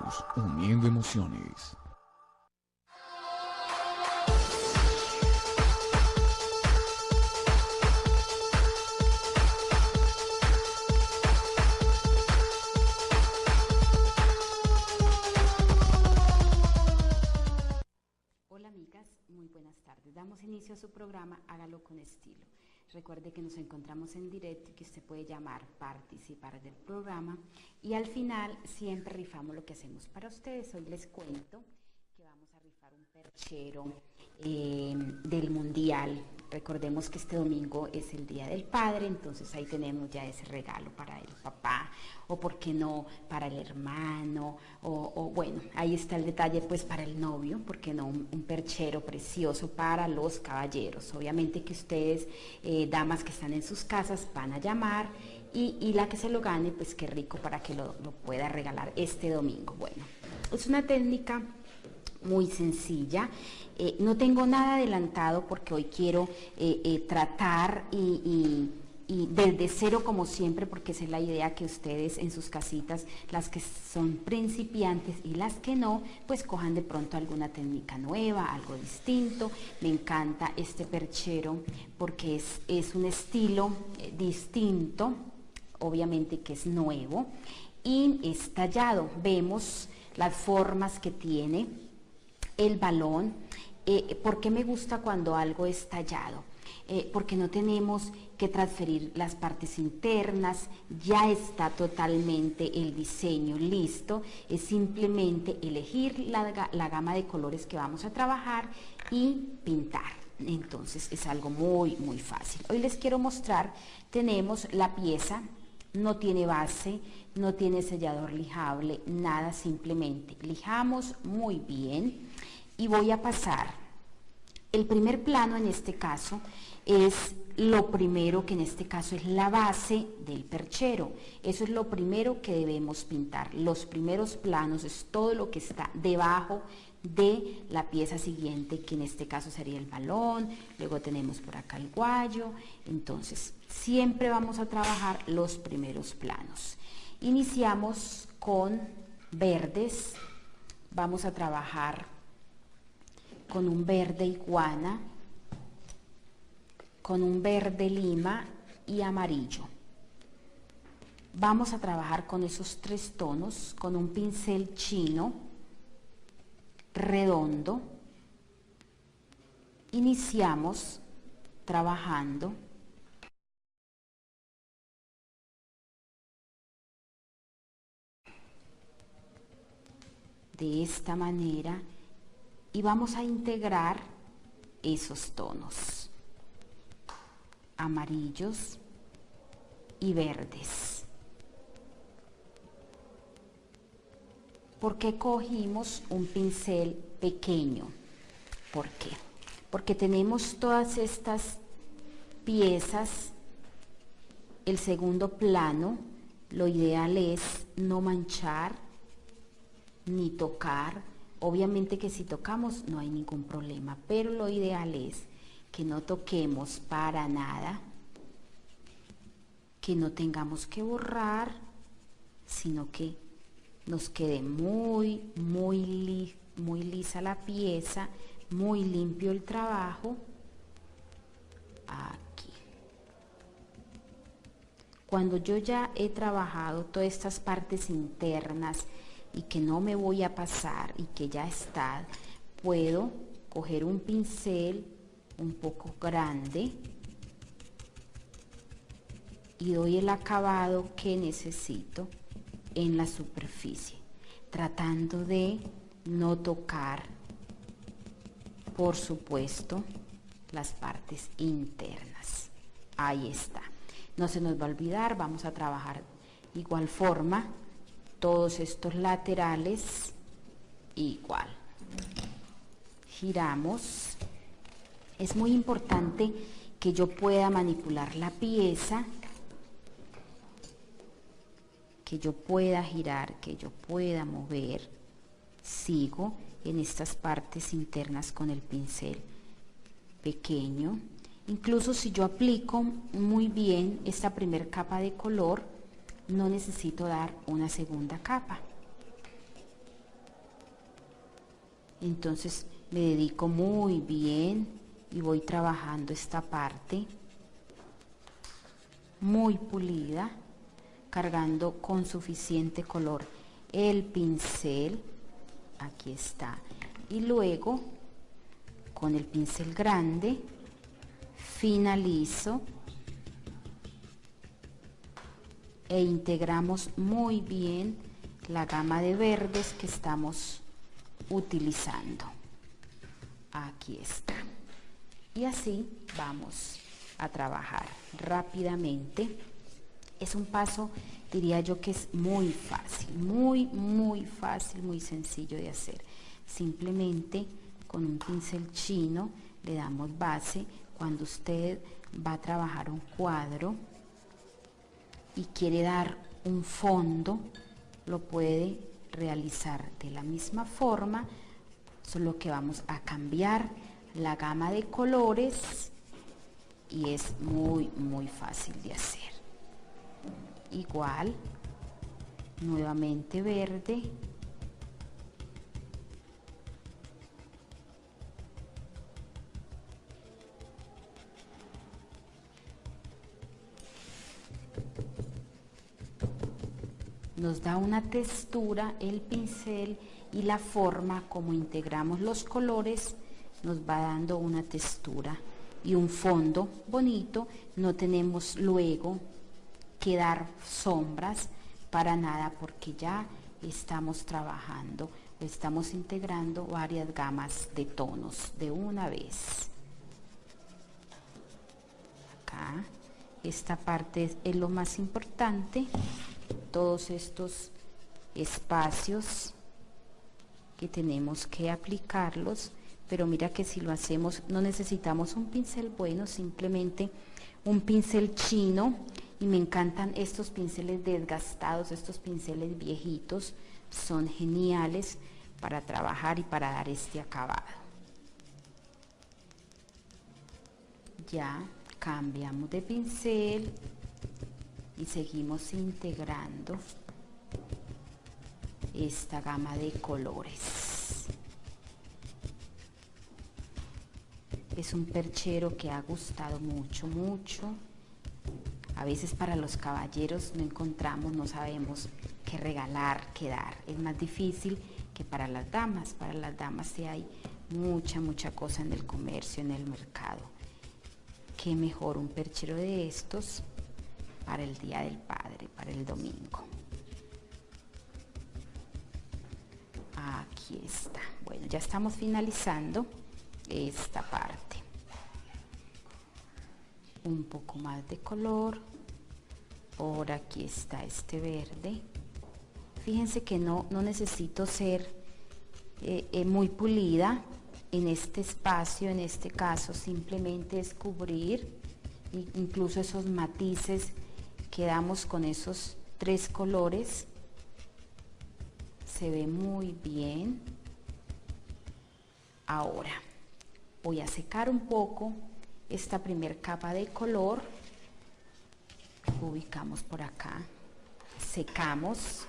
Somos Uniendo Emociones. Hola amigas, muy buenas tardes. Damos inicio a su programa Hágalo con Estilo. Recuerde que nos encontramos en directo y que usted puede llamar, participar del programa y al final siempre rifamos lo que hacemos para ustedes. Hoy les cuento que vamos a rifar un perchero del Mundial. Recordemos que este domingo es el Día del Padre, entonces ahí tenemos ya ese regalo para el papá o por qué no para el hermano o bueno, ahí está el detalle pues para el novio, por qué no un perchero precioso para los caballeros. Obviamente que ustedes, damas que están en sus casas, van a llamar y la que se lo gane, pues qué rico para que lo pueda regalar este domingo. Bueno, es una técnica muy sencilla. No tengo nada adelantado porque hoy quiero tratar y desde cero como siempre, porque esa es la idea, que ustedes en sus casitas, las que son principiantes y las que no, pues cojan de pronto alguna técnica nueva, algo distinto. Me encanta este perchero porque es un estilo distinto, obviamente que es nuevo y es tallado. Vemos las formas que tiene el balón. ¿Por qué me gusta cuando algo es tallado? Porque no tenemos que transferir las partes internas, ya está totalmente el diseño listo, es simplemente elegir la gama de colores que vamos a trabajar y pintar. Entonces es algo muy muy fácil. Hoy les quiero mostrar, tenemos la pieza, no tiene base, no tiene sellador lijable, nada, simplemente lijamos muy bien y voy a pasar. El primer plano en este caso es lo primero, que en este caso es la base del perchero. Eso es lo primero que debemos pintar. Los primeros planos es todo lo que está debajo de la pieza siguiente, que en este caso sería el balón. Luego tenemos por acá el guayo. Entonces siempre vamos a trabajar los primeros planos. Iniciamos con verdes. Vamos a trabajar con un verde iguana, con un verde lima y amarillo. Vamos a trabajar con esos tres tonos, con un pincel chino redondo. Iniciamos trabajando de esta manera y vamos a integrar esos tonos amarillos y verdes. ¿Por qué cogimos un pincel pequeño? ¿Por qué? Porque tenemos todas estas piezas. El segundo plano, lo ideal es no manchar ni tocar. Obviamente que si tocamos no hay ningún problema, pero lo ideal es que no toquemos para nada, que no tengamos que borrar, sino que nos quede muy lisa la pieza, muy limpio el trabajo. Aquí. Cuando yo ya he trabajado todas estas partes internas y que no me voy a pasar y que ya está, puedo coger un pincel un poco grande y doy el acabado que necesito en la superficie, tratando de no tocar, por supuesto, las partes internas. Ahí está. No se nos va a olvidar, vamos a trabajar igual forma todos estos laterales igual. Giramos. Es muy importante que yo pueda manipular la pieza, que yo pueda girar, que yo pueda mover. Sigo en estas partes internas con el pincel pequeño. Incluso si yo aplico muy bien esta primera capa de color, no necesito dar una segunda capa. Entonces me dedico muy bien y voy trabajando esta parte muy pulida, cargando con suficiente color el pincel. Aquí está. Y luego con el pincel grande finalizo e integramos muy bien la gama de verdes que estamos utilizando. Aquí está. Y así vamos a trabajar rápidamente. Es un paso, diría yo, que es muy fácil, muy fácil, muy sencillo de hacer. Simplemente con un pincel chino le damos base. Cuando usted va a trabajar un cuadro y quiere dar un fondo, lo puede realizar de la misma forma, solo que vamos a cambiar la gama de colores y es muy fácil de hacer. Igual, nuevamente verde, nos da una textura el pincel y la forma como integramos los colores nos va dando una textura y un fondo bonito. No tenemos luego que dar sombras para nada, porque ya estamos trabajando, estamos integrando varias gamas de tonos de una vez. Acá esta parte es lo más importante, todos estos espacios que tenemos que aplicarlos, pero mira que si lo hacemos no necesitamos un pincel bueno, simplemente un pincel chino. Y me encantan estos pinceles desgastados, estos pinceles viejitos, son geniales para trabajar y para dar este acabado. Ya cambiamos de pincel y seguimos integrando esta gama de colores. Es un perchero que ha gustado mucho. A veces para los caballeros no encontramos, no sabemos qué regalar, qué dar. Es más difícil que para las damas. Para las damas sí hay mucha cosa en el comercio, en el mercado. Qué mejor un perchero de estos para el Día del Padre, para el domingo. Aquí está. Bueno, ya estamos finalizando esta parte. Un poco más de color. Por aquí está este verde. Fíjense que no necesito ser muy pulida en este espacio. En este caso simplemente es cubrir incluso esos matices que damos con esos tres colores. Se ve muy bien. Ahora voy a secar un poco esta primer capa de color. Ubicamos por acá, secamos.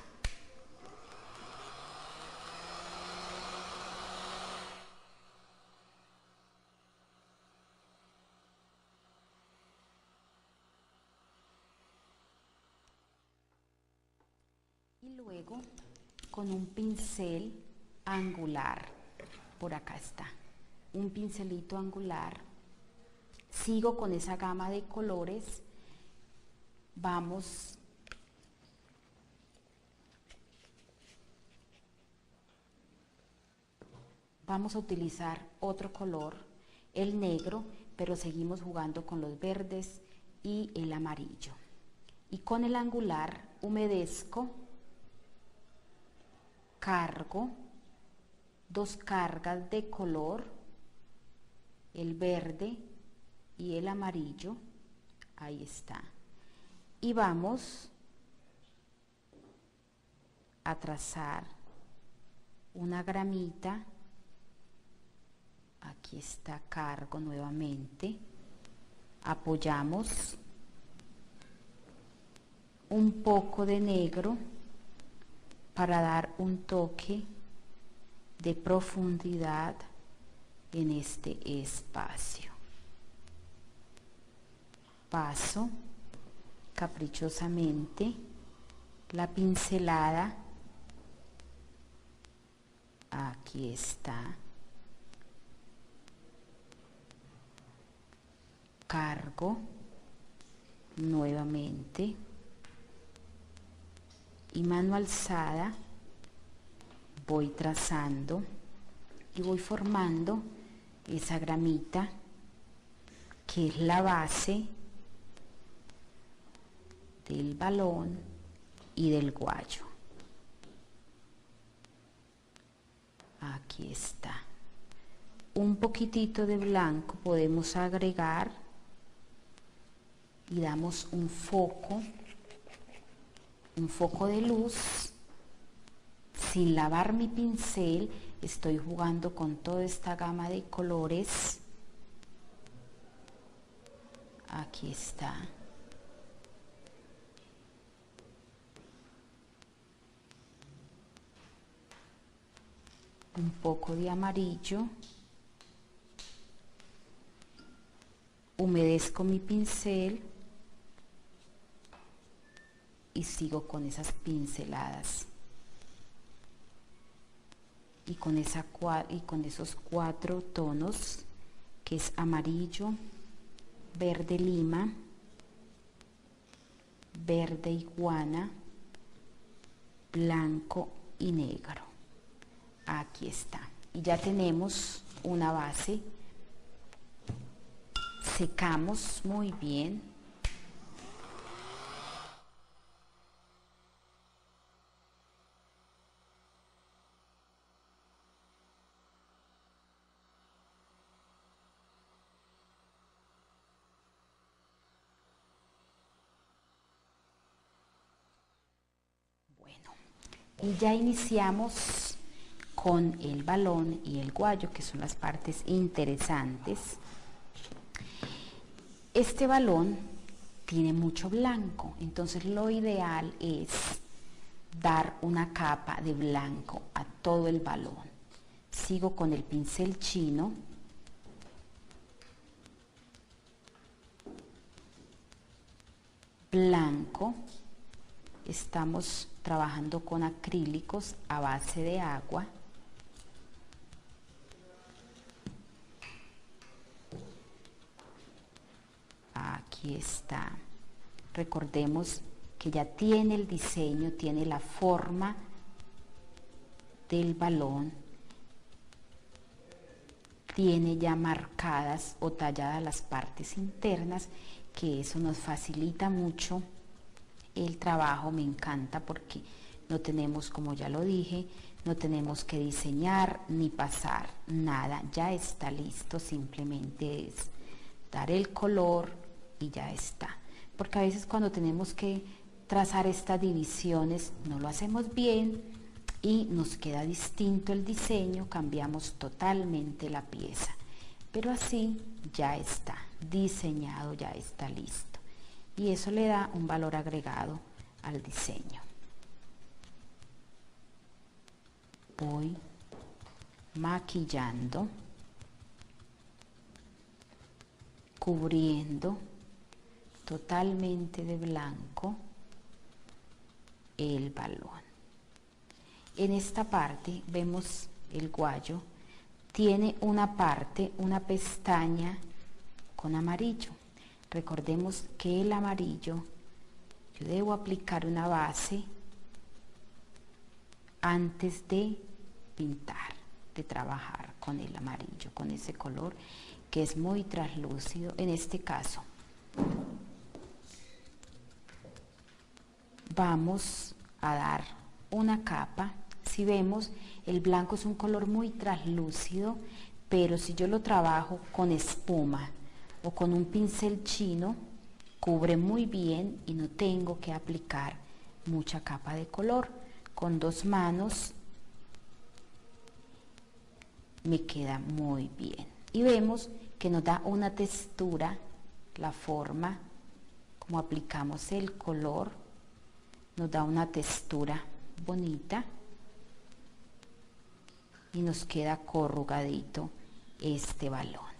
Y luego con un pincel angular, por acá está, un pincelito angular, sigo con esa gama de colores. Vamos a utilizar otro color, el negro, pero seguimos jugando con los verdes y el amarillo. Y con el angular humedezco, cargo, dos cargas de color, el verde y el amarillo, ahí está. Y vamos a trazar una gramita. Aquí está, cargo nuevamente, apoyamos un poco de negro para dar un toque de profundidad en este espacio. Paso caprichosamente la pincelada. Aquí está. Cargo nuevamente y mano alzada voy trazando y voy formando esa gramita que es la base del balón y del guayo. Aquí está. Un poquitito de blanco podemos agregar y damos un foco de luz. Sin lavar mi pincel, estoy jugando con toda esta gama de colores. Aquí está. Un poco de amarillo. Humedezco mi pincel y sigo con esas pinceladas. Y con esos 4 tonos, que es amarillo, verde lima, verde iguana, blanco y negro. Aquí está. Y ya tenemos una base. Secamos muy bien. Bueno, y ya iniciamos con el balón y el guayo, que son las partes interesantes. Este balón tiene mucho blanco, entonces lo ideal es dar una capa de blanco a todo el balón. Sigo con el pincel chino. Blanco. Estamos trabajando con acrílicos a base de agua. Aquí está. Recordemos que ya tiene el diseño, tiene la forma del balón, tiene ya marcadas o talladas las partes internas, que eso nos facilita mucho el trabajo. Me encanta porque no tenemos, como ya lo dije, no tenemos que diseñar ni pasar nada, ya está listo, simplemente es dar el color y ya está. Porque a veces cuando tenemos que trazar estas divisiones no lo hacemos bien y nos queda distinto el diseño, cambiamos totalmente la pieza. Pero así ya está diseñado, ya está listo. Y eso le da un valor agregado al diseño. Voy maquillando, cubriendo totalmente de blanco el balón. En esta parte vemos el guayo, tiene una parte, una pestaña con amarillo. Recordemos que el amarillo, yo debo aplicar una base antes de pintar, de trabajar con el amarillo, con ese color que es muy translúcido. En este caso vamos a dar una capa. Si vemos, el blanco es un color muy translúcido, pero si yo lo trabajo con espuma o con un pincel chino, cubre muy bien y no tengo que aplicar mucha capa de color. Con 2 manos me queda muy bien. Y vemos que nos da una textura, la forma como aplicamos el color, nos da una textura bonita. y nos queda corrugadito este balón.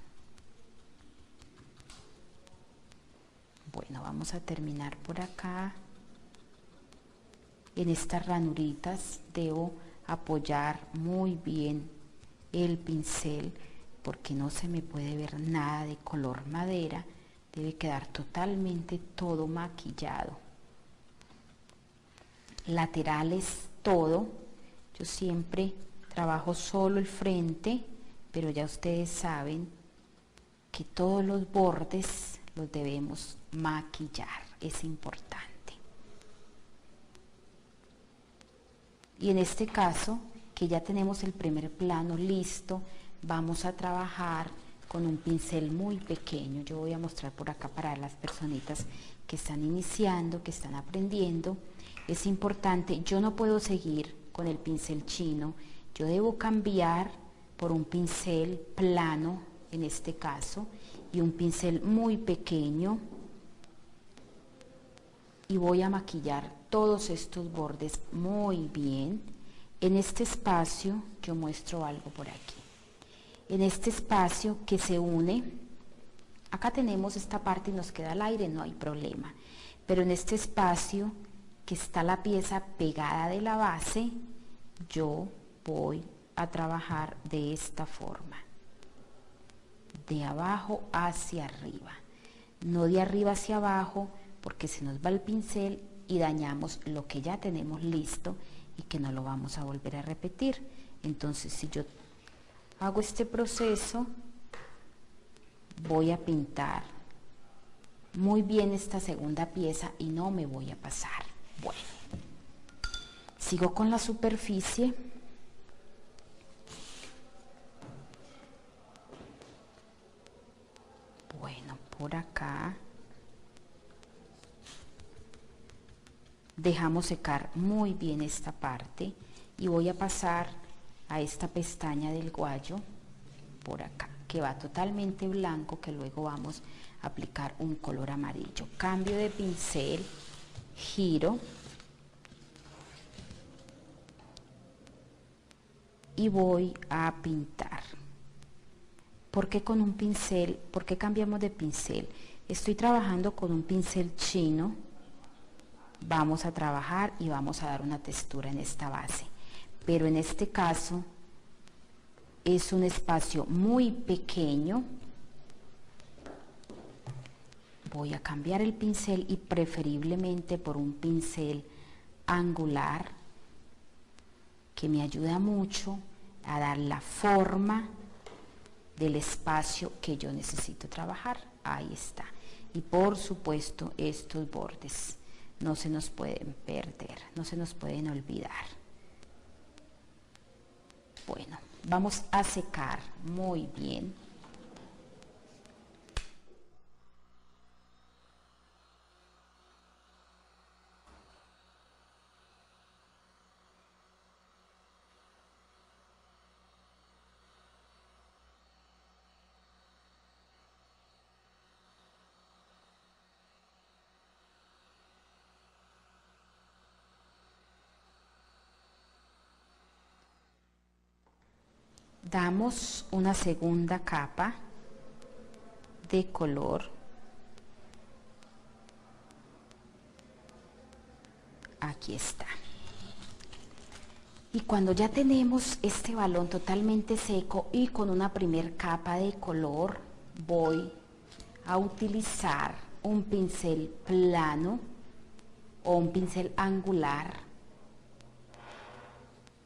Bueno, vamos a terminar por acá. En estas ranuritas debo apoyar muy bien el pincel porque no se me puede ver nada de color madera, debe quedar totalmente todo maquillado. Laterales todo, yo siempre trabajo solo el frente, pero ya ustedes saben que todos los bordes los debemos maquillar, es importante. Y en este caso, que ya tenemos el primer plano listo, vamos a trabajar con un pincel muy pequeño. Yo voy a mostrar por acá para las personitas que están iniciando, que están aprendiendo. Es importante, yo no puedo seguir con el pincel chino, yo debo cambiar por un pincel plano, en este caso, y un pincel muy pequeño. Y voy a maquillar todos estos bordes muy bien. En este espacio, yo muestro algo por aquí. En este espacio que se une, acá tenemos esta parte y nos queda el aire, no hay problema. Pero en este espacio que está la pieza pegada de la base, yo voy a trabajar de esta forma. De abajo hacia arriba. No de arriba hacia abajo, porque se nos va el pincel y dañamos lo que ya tenemos listo y que no lo vamos a volver a repetir. Entonces, si yo hago este proceso, voy a pintar muy bien esta segunda pieza y no me voy a pasar. Bueno, sigo con la superficie. Bueno, por acá dejamos secar muy bien esta parte y voy a pasar a esta pestaña del guayo por acá, que va totalmente blanco, que luego vamos a aplicar un color amarillo. Cambio de pincel, giro y voy a pintar. ¿Por qué con un pincel? ¿Por qué cambiamos de pincel? Estoy trabajando con un pincel chino. Vamos a trabajar y vamos a dar una textura en esta base. Pero en este caso es un espacio muy pequeño. Voy a cambiar el pincel y preferiblemente por un pincel angular que me ayuda mucho a dar la forma del espacio que yo necesito trabajar. Ahí está. Y por supuesto estos bordes no se nos pueden perder, no se nos pueden olvidar. Bueno, vamos a secar muy bien. Damos una segunda capa de color. Aquí está. Y cuando ya tenemos este balón totalmente seco y con una primer capa de color, voy a utilizar un pincel plano o un pincel angular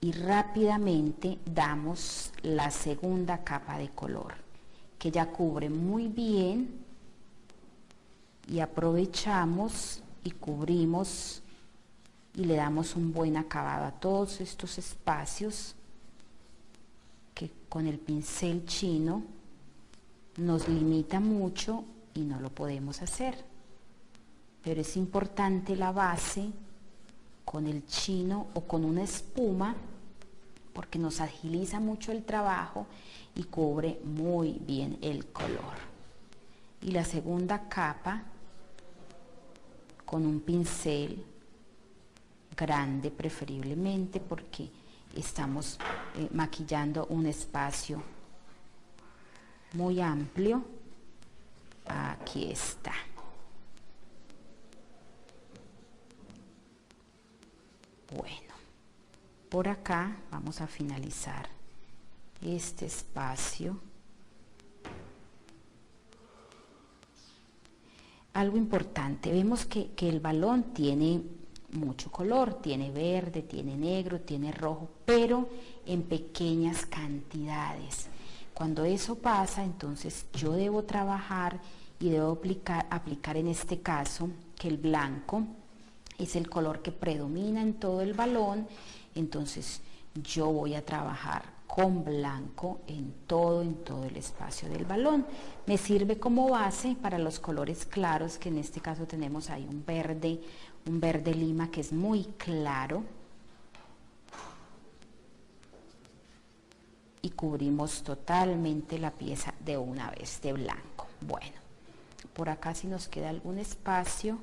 y rápidamente damos la segunda capa de color, que ya cubre muy bien, y aprovechamos y cubrimos y le damos un buen acabado a todos estos espacios que con el pincel chino nos limita mucho y no lo podemos hacer. Pero es importante la base con el chino o con una espuma, porque nos agiliza mucho el trabajo y cubre muy bien el color. Y la segunda capa con un pincel grande preferiblemente, porque estamos maquillando un espacio muy amplio. Aquí está. Bueno, por acá vamos a finalizar este espacio. Algo importante, vemos que el balón tiene mucho color, tiene verde, tiene negro, tiene rojo, pero en pequeñas cantidades. Cuando eso pasa, entonces yo debo trabajar y debo aplicar en este caso que el blanco es el color que predomina en todo el balón, entonces yo voy a trabajar con blanco en todo el espacio del balón. Me sirve como base para los colores claros, que en este caso tenemos ahí un verde lima que es muy claro. Y cubrimos totalmente la pieza de una vez de blanco. Bueno, por acá si nos queda algún espacio,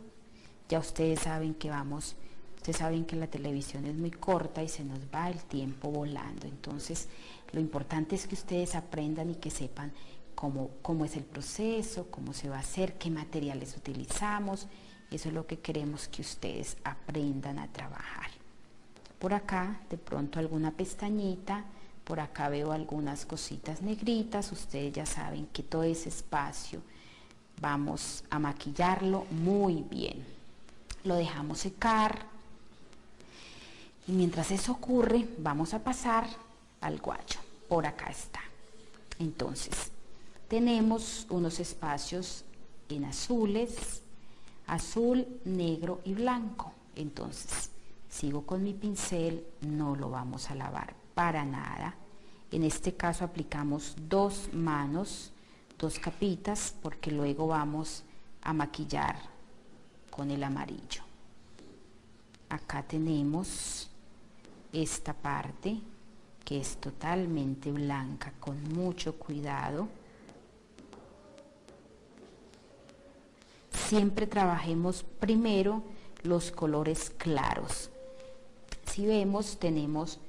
ya ustedes saben que ustedes saben que la televisión es muy corta y se nos va el tiempo volando. Entonces, lo importante es que ustedes aprendan y que sepan cómo es el proceso, cómo se va a hacer, qué materiales utilizamos. Eso es lo que queremos que ustedes aprendan a trabajar. Por acá, de pronto alguna pestañita, por acá veo algunas cositas negritas. Ustedes ya saben que todo ese espacio vamos a maquillarlo muy bien. Lo dejamos secar. Y mientras eso ocurre, vamos a pasar al guacho. Por acá está. Entonces, tenemos unos espacios en azules, azul, negro y blanco. Entonces, sigo con mi pincel, no lo vamos a lavar para nada. En este caso aplicamos 2 manos, 2 capitas, porque luego vamos a maquillar con el amarillo. Acá tenemos esta parte que es totalmente blanca, con mucho cuidado. Siempre trabajemos primero los colores claros. Si vemos, tenemos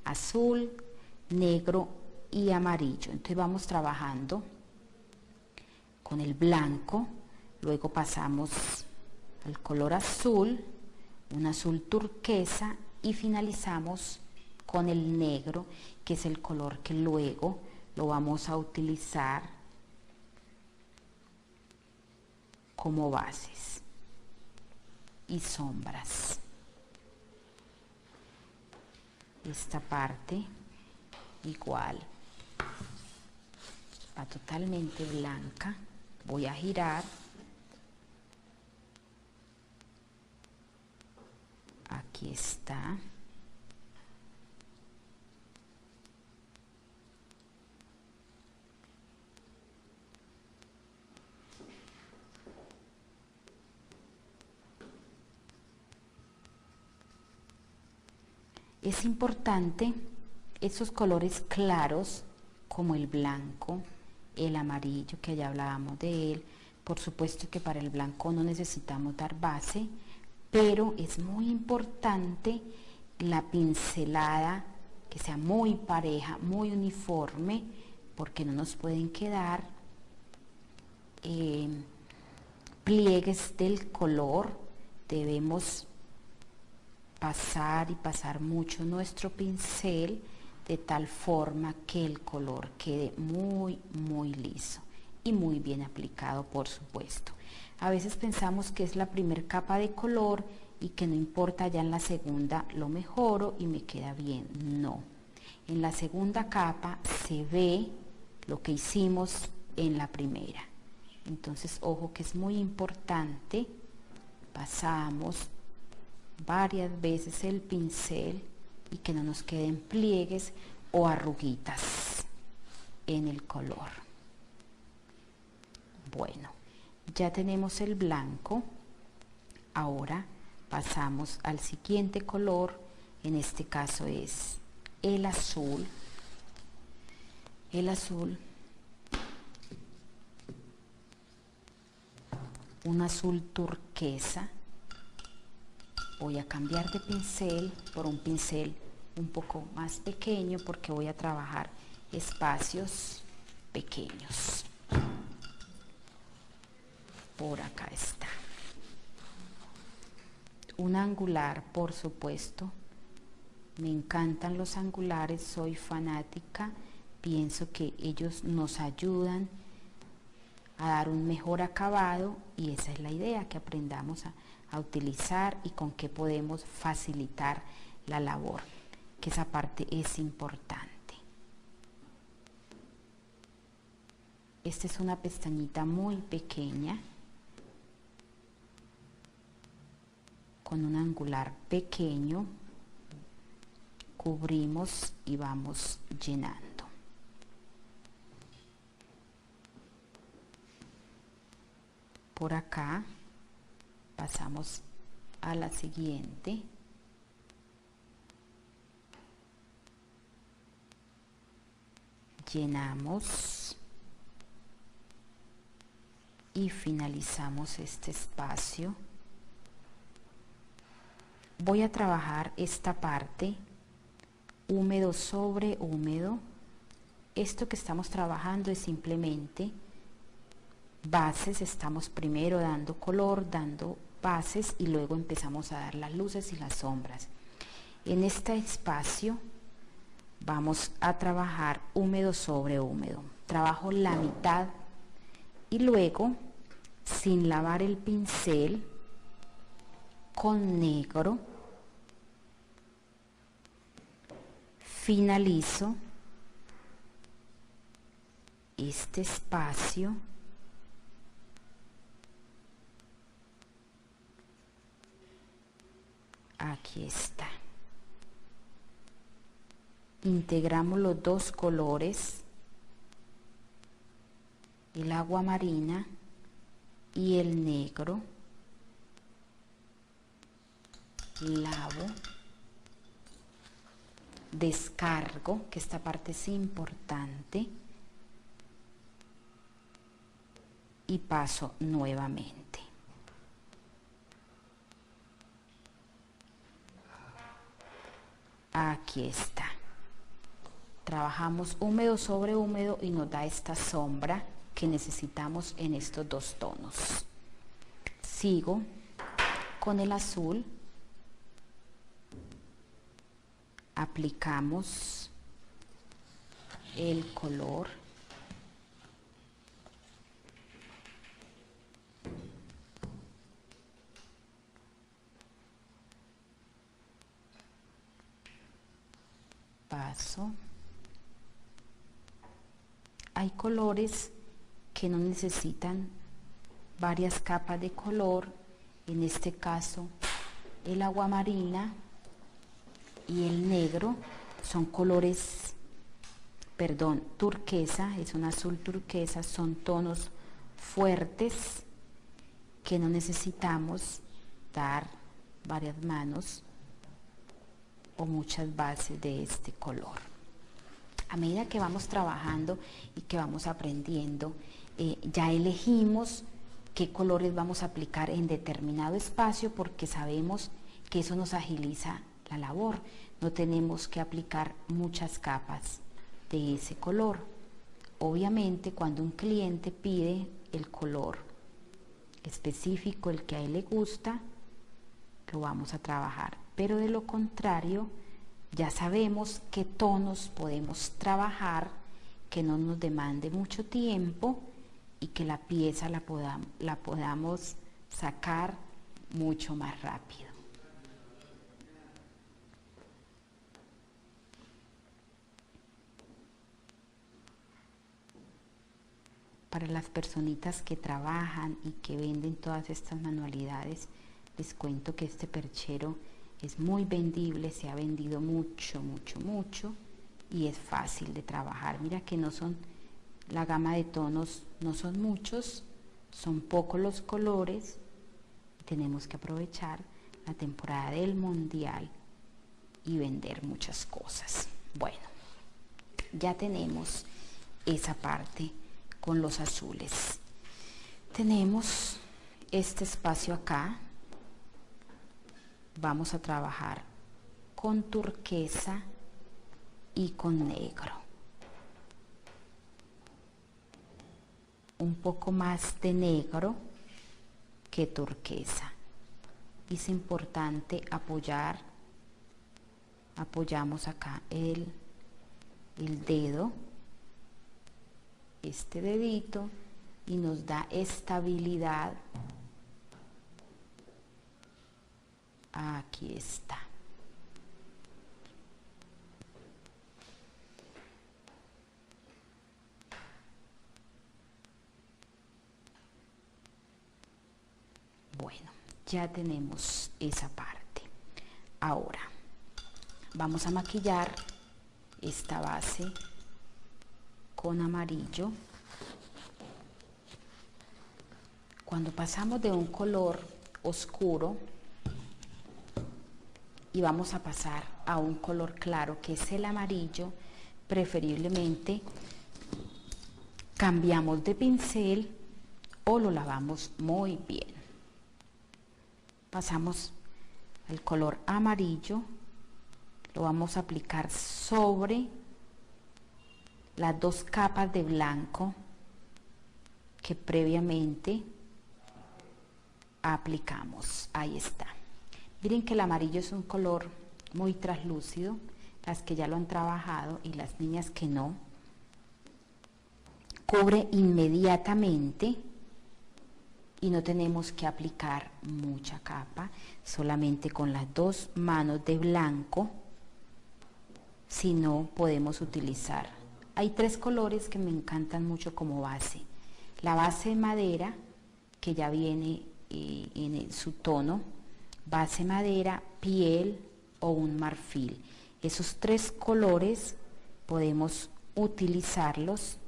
azul, negro y amarillo. Entonces vamos trabajando con el blanco, luego pasamos al color azul, un azul turquesa, y finalizamos con el negro, que es el color que luego lo vamos a utilizar como bases y sombras. Esta parte igual va totalmente blanca. Voy a girar. Aquí está. Es importante esos colores claros como el blanco, el amarillo, que ya hablábamos de él. Por supuesto que para el blanco no necesitamos dar base, pero es muy importante la pincelada que sea muy pareja, muy uniforme, porque no nos pueden quedar pliegues del color. Debemos pasar y pasar mucho nuestro pincel de tal forma que el color quede muy liso y muy bien aplicado, por supuesto. A veces pensamos que es la primera capa de color y que no importa, ya en la segunda lo mejoro y me queda bien. No, en la segunda capa se ve lo que hicimos en la primera. Entonces, ojo que es muy importante. Pasamos varias veces el pincel y que no nos queden pliegues o arruguitas en el color. Bueno, ya tenemos el blanco. Ahora pasamos al siguiente color. En este caso es el azul. El azul, un azul turquesa. Voy a cambiar de pincel por un pincel un poco más pequeño porque voy a trabajar espacios pequeños. Por acá está. Un angular, por supuesto. Me encantan los angulares, soy fanática. Pienso que ellos nos ayudan a dar un mejor acabado y esa es la idea, que aprendamos a utilizar y con qué podemos facilitar la labor, que esa parte es importante. Esta es una pestañita muy pequeña con un angular pequeño, cubrimos y vamos llenando. Por acá pasamos a la siguiente. Llenamos y finalizamos este espacio. Voy a trabajar esta parte húmedo sobre húmedo. Esto que estamos trabajando es simplemente bases. Estamos primero dando color, dando bases y luego empezamos a dar las luces y las sombras. En este espacio vamos a trabajar húmedo sobre húmedo. Trabajo la mitad y luego, sin lavar el pincel, con negro finalizo este espacio aquí está. Integramos los dos colores, el agua marina y el negro. Lavo, descargo, que esta parte es importante, y paso nuevamente. Aquí está. Trabajamos húmedo sobre húmedo y nos da esta sombra que necesitamos en estos dos tonos. Sigo con el azul. Aplicamos el color. Paso. Hay colores que no necesitan varias capas de color. En este caso, el agua marina y el negro son colores, turquesa, es un azul turquesa, son tonos fuertes que no necesitamos dar varias manos o muchas bases de este color. A medida que vamos trabajando y que vamos aprendiendo, ya elegimos qué colores vamos a aplicar en determinado espacio porque sabemos que eso nos agiliza la labor. No tenemos que aplicar muchas capas de ese color. Obviamente, cuando un cliente pide el color específico, el que a él le gusta, lo vamos a trabajar. Pero de lo contrario, ya sabemos qué tonos podemos trabajar, que no nos demande mucho tiempo y que la pieza la podamos sacar mucho más rápido. Para las personitas que trabajan y que venden todas estas manualidades, les cuento que este perchero es muy vendible, se ha vendido mucho y es fácil de trabajar. Mira que no son, la gama de tonos no son muchos, son pocos los colores. Tenemos que aprovechar la temporada del mundial y vender muchas cosas. Bueno, ya tenemos esa parte con los azules. Tenemos este espacio acá. Vamos a trabajar con turquesa y con negro. Un poco más de negro que turquesa. Es importante apoyamos acá el dedo, este dedito, y nos da estabilidad. Aquí está. Bueno, ya tenemos esa parte. Ahora vamos a maquillar esta base con amarillo. Cuando pasamos de un color oscuro y vamos a pasar a un color claro, que es el amarillo, preferiblemente cambiamos de pincel o lo lavamos muy bien. Pasamos el color amarillo, lo vamos a aplicar sobre las dos capas de blanco que previamente aplicamos. Ahí está. Miren que el amarillo es un color muy translúcido, las que ya lo han trabajado y las niñas que no, cubre inmediatamente y no tenemos que aplicar mucha capa, solamente con las dos manos de blanco. Si no, podemos utilizar. Hay tres colores que me encantan mucho como base. La base de madera, que ya viene en su tono, base madera, piel o un marfil. Esos tres colores podemos utilizarlos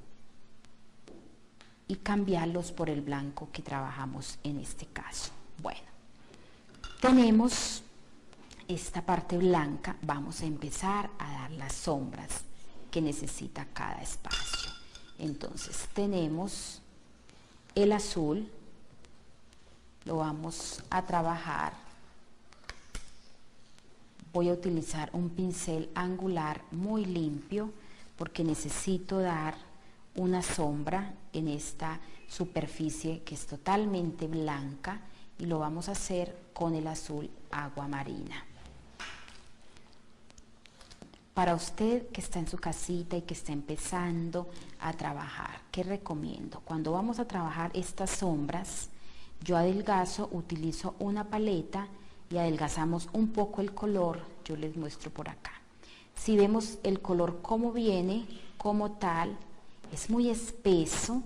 y cambiarlos por el blanco que trabajamos en este caso. Bueno, tenemos esta parte blanca, vamos a empezar a dar las sombras que necesita cada espacio. Entonces tenemos el azul, lo vamos a trabajar. Voy a utilizar un pincel angular muy limpio porque necesito dar una sombra en esta superficie que es totalmente blanca, y lo vamos a hacer con el azul agua marina. Para usted que está en su casita y que está empezando a trabajar, ¿qué recomiendo? Cuando vamos a trabajar estas sombras, yo adelgazo, utilizo una paleta y adelgazamos un poco el color. Yo les muestro por acá. Si vemos el color como viene, como tal, es muy espeso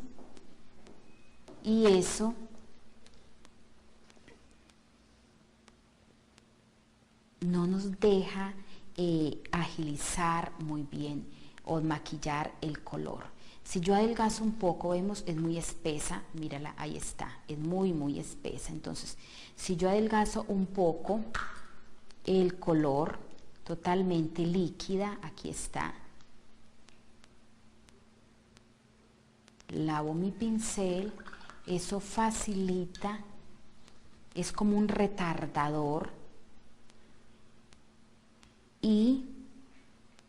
y eso no nos deja agilizar muy bien o maquillar el color. Si yo adelgazo un poco, vemos, es muy espesa, mírala, ahí está, es muy espesa. Entonces, si yo adelgazo un poco el color, totalmente líquida, aquí está, lavo mi pincel, eso facilita, es como un retardador, y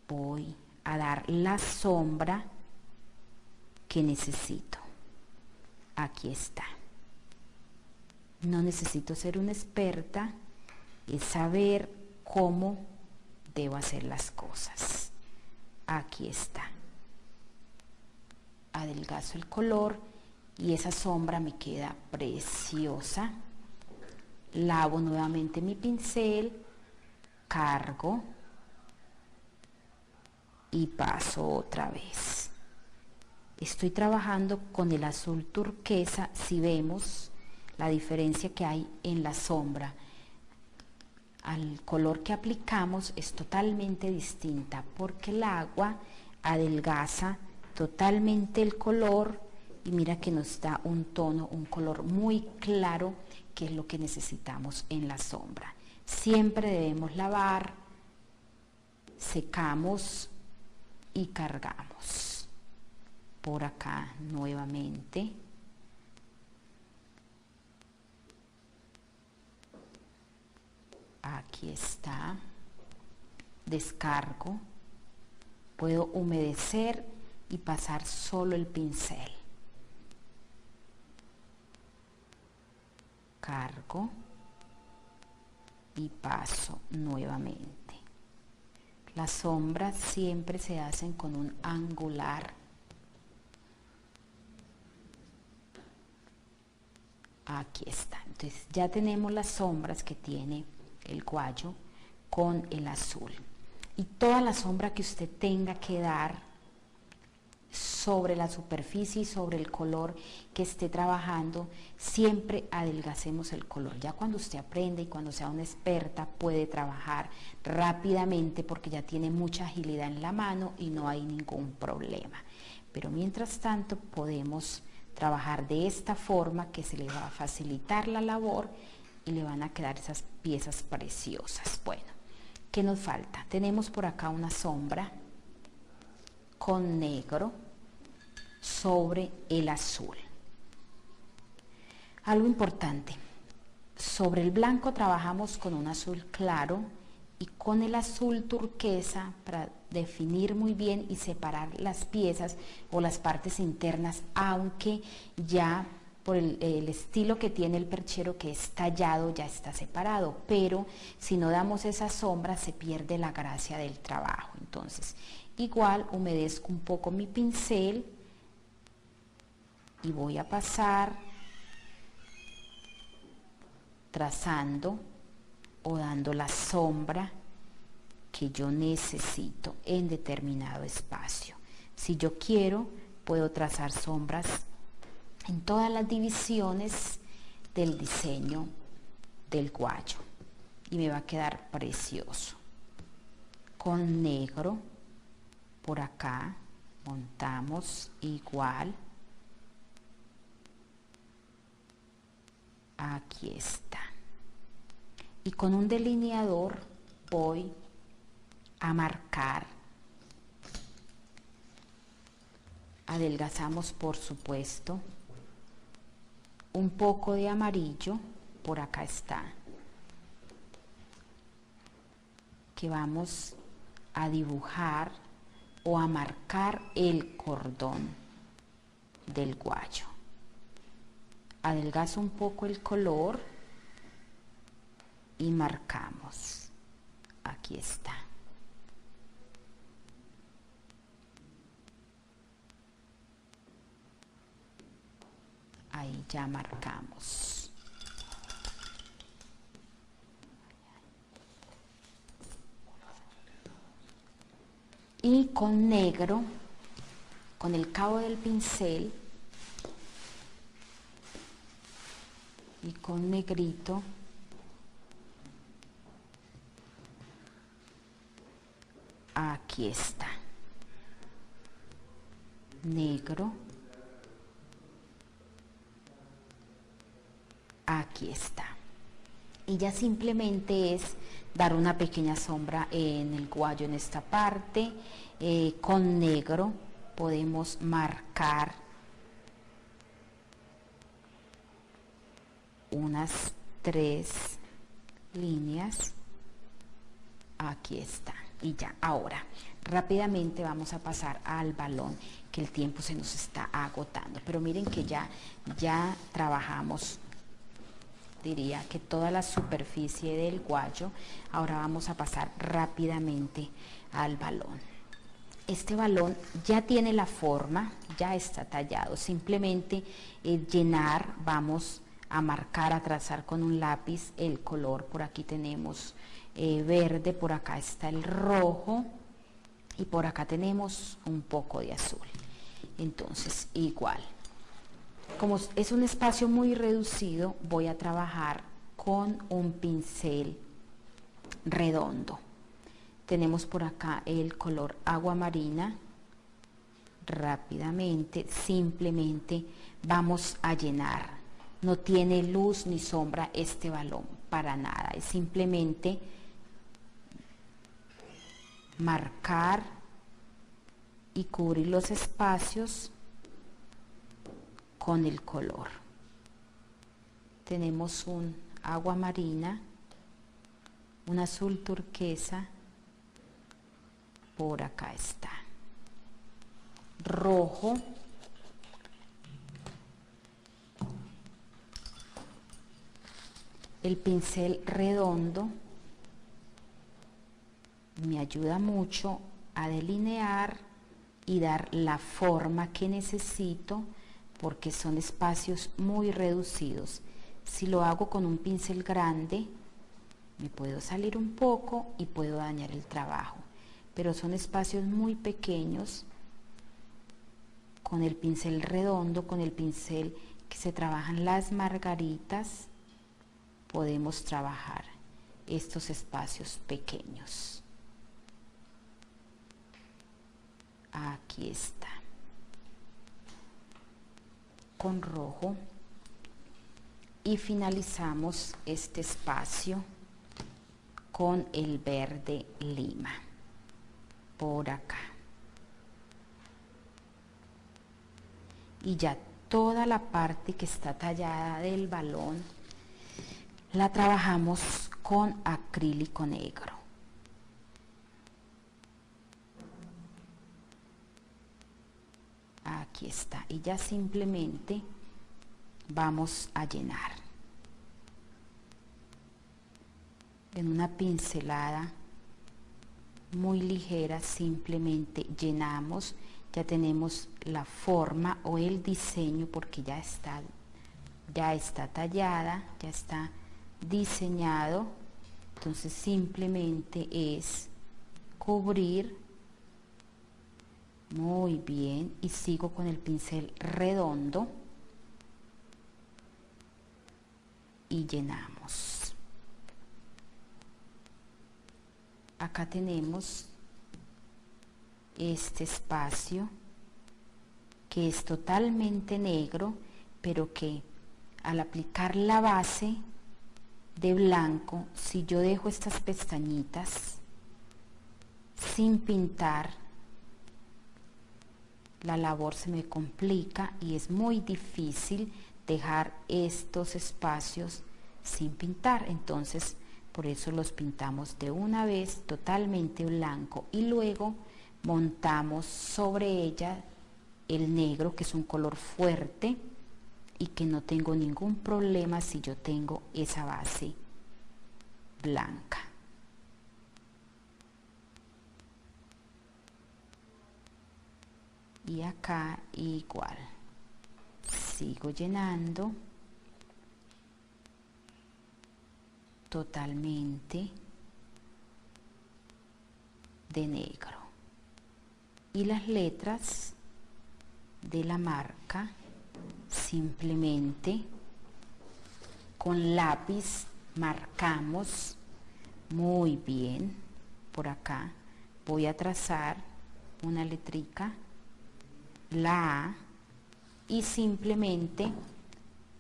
voy a dar la sombra que necesito. Aquí está. No necesito ser una experta, es saber cómo debo hacer las cosas. Aquí está. Adelgazo el color y esa sombra me queda preciosa. Lavo nuevamente mi pincel, cargo y paso otra vez. Estoy trabajando con el azul turquesa. Si vemos la diferencia que hay en la sombra al color que aplicamos, es totalmente distinta porque el agua adelgaza totalmente el color y mira que nos da un tono, un color muy claro, que es lo que necesitamos en la sombra. Siempre debemos lavar, secamos y cargamos. Por acá nuevamente. Aquí está. descargo, puedo humedecer y pasar solo el pincel. Cargo y paso nuevamente. Las sombras siempre se hacen con un angular. Aquí está. Entonces ya tenemos las sombras que tiene el guayo con el azul. Y toda la sombra que usted tenga que dar sobre la superficie y sobre el color que esté trabajando, siempre adelgacemos el color. Ya cuando usted aprende y cuando sea una experta puede trabajar rápidamente porque ya tiene mucha agilidad en la mano y no hay ningún problema. Pero mientras tanto podemos trabajar de esta forma que se le va a facilitar la labor y le van a quedar esas piezas preciosas. Bueno, ¿qué nos falta? Tenemos por acá una sombra con negro sobre el azul. Algo importante, sobre el blanco trabajamos con un azul claro y con el azul turquesa para definir muy bien y separar las piezas o las partes internas, aunque ya por el estilo que tiene el perchero, que es tallado, ya está separado, pero si no damos esa sombra se pierde la gracia del trabajo. Entonces igual humedezco un poco mi pincel y voy a pasar trazando o dando la sombra que yo necesito en determinado espacio. Si yo quiero, puedo trazar sombras en todas las divisiones del diseño del guayo y me va a quedar precioso. Con negro por acá montamos igual. Aquí está. Y con un delineador voy a marcar. Adelgazamos, por supuesto, un poco de amarillo, por acá está, que vamos a dibujar o a marcar el cordón del guayo. Adelgazo un poco el color y marcamos. Aquí está. Ahí ya marcamos. Y con negro, con el cabo del pincel y con negrito, aquí está. Negro. Aquí está. Y ya simplemente es dar una pequeña sombra en el guayo en esta parte. Con negro podemos marcar unas 3 líneas. Aquí está. Y ya, ahora rápidamente vamos a pasar al balón, que el tiempo se nos está agotando. Pero miren que ya trabajamos, diría que toda la superficie del guayo. Ahora vamos a pasar rápidamente al balón. Este balón ya tiene la forma, ya está tallado. Simplemente llenar, vamos a marcar, a trazar con un lápiz el color. Por aquí tenemos verde, por acá está el rojo y por acá tenemos un poco de azul. Entonces igual, como es un espacio muy reducido, voy a trabajar con un pincel redondo. Tenemos por acá el color agua marina. Rápidamente, simplemente vamos a llenar. No tiene luz ni sombra este balón, para nada. Es simplemente marcar y cubrir los espacios con el color. Tenemos un agua marina, un azul turquesa Por acá está. Rojo. El pincel redondo me ayuda mucho a delinear y dar la forma que necesito, porque son espacios muy reducidos. Si lo hago con un pincel grande, me puedo salir un poco y puedo dañar el trabajo, pero son espacios muy pequeños. Con el pincel redondo, con el pincel que se trabajan las margaritas, podemos trabajar estos espacios pequeños. Aquí está. Con rojo. Y finalizamos este espacio con el verde lima. Por acá. Y ya toda la parte que está tallada del balón la trabajamos con acrílico negro. Aquí está. Y ya simplemente vamos a llenar. En una pincelada muy ligera simplemente llenamos. Ya tenemos la forma o el diseño, porque ya está tallada, ya está diseñado. Entonces simplemente es cubrir. Muy bien, y sigo con el pincel redondo y llenamos. Acá tenemos este espacio que es totalmente negro, pero que al aplicar la base de blanco, si yo dejo estas pestañitas sin pintar, la labor se me complica y es muy difícil dejar estos espacios sin pintar. Entonces, por eso los pintamos de una vez totalmente blanco y luego montamos sobre ella el negro, que es un color fuerte y que no tengo ningún problema si yo tengo esa base blanca. Y acá igual, sigo llenando totalmente de negro, y las letras de la marca simplemente con lápiz marcamos muy bien. Por acá voy a trazar una letrica, la A, y simplemente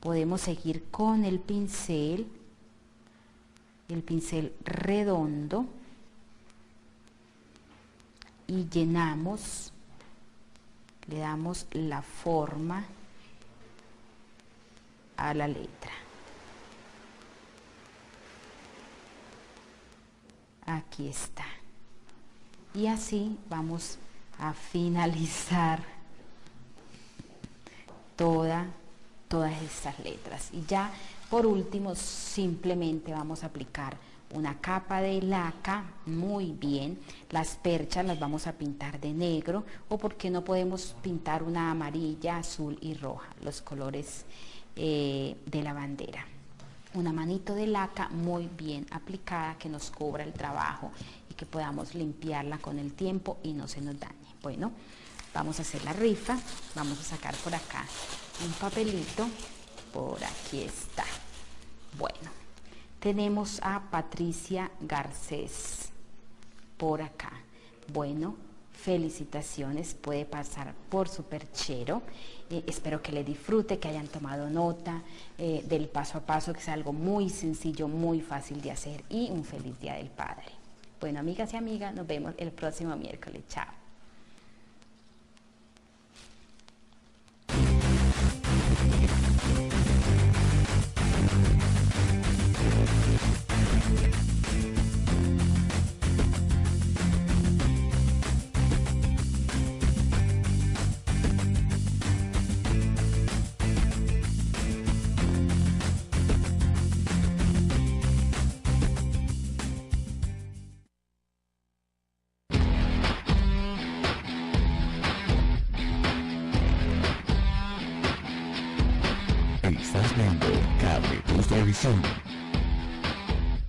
podemos seguir con el pincel redondo, y llenamos, le damos la forma a la letra. Aquí está. Y así vamos a finalizar todas estas letras. Y ya por último simplemente vamos a aplicar una capa de laca. Muy bien, las perchas las vamos a pintar de negro, o porque no podemos pintar una amarilla, azul y roja, los colores de la bandera. Una manito de laca muy bien aplicada que nos cubra el trabajo y que podamos limpiarla con el tiempo y no se nos dañe. Bueno, vamos a hacer la rifa. Vamos a sacar por acá un papelito. Por aquí está. Bueno, tenemos a Patricia Garcés por acá. Bueno, felicitaciones, puede pasar por su perchero. Espero que le disfrute, que hayan tomado nota del paso a paso, que es algo muy sencillo, muy fácil de hacer, y un feliz Día del Padre. Bueno, amigas y amigas, nos vemos el próximo miércoles. Chao. Estás viendo Cable Plus Televisión.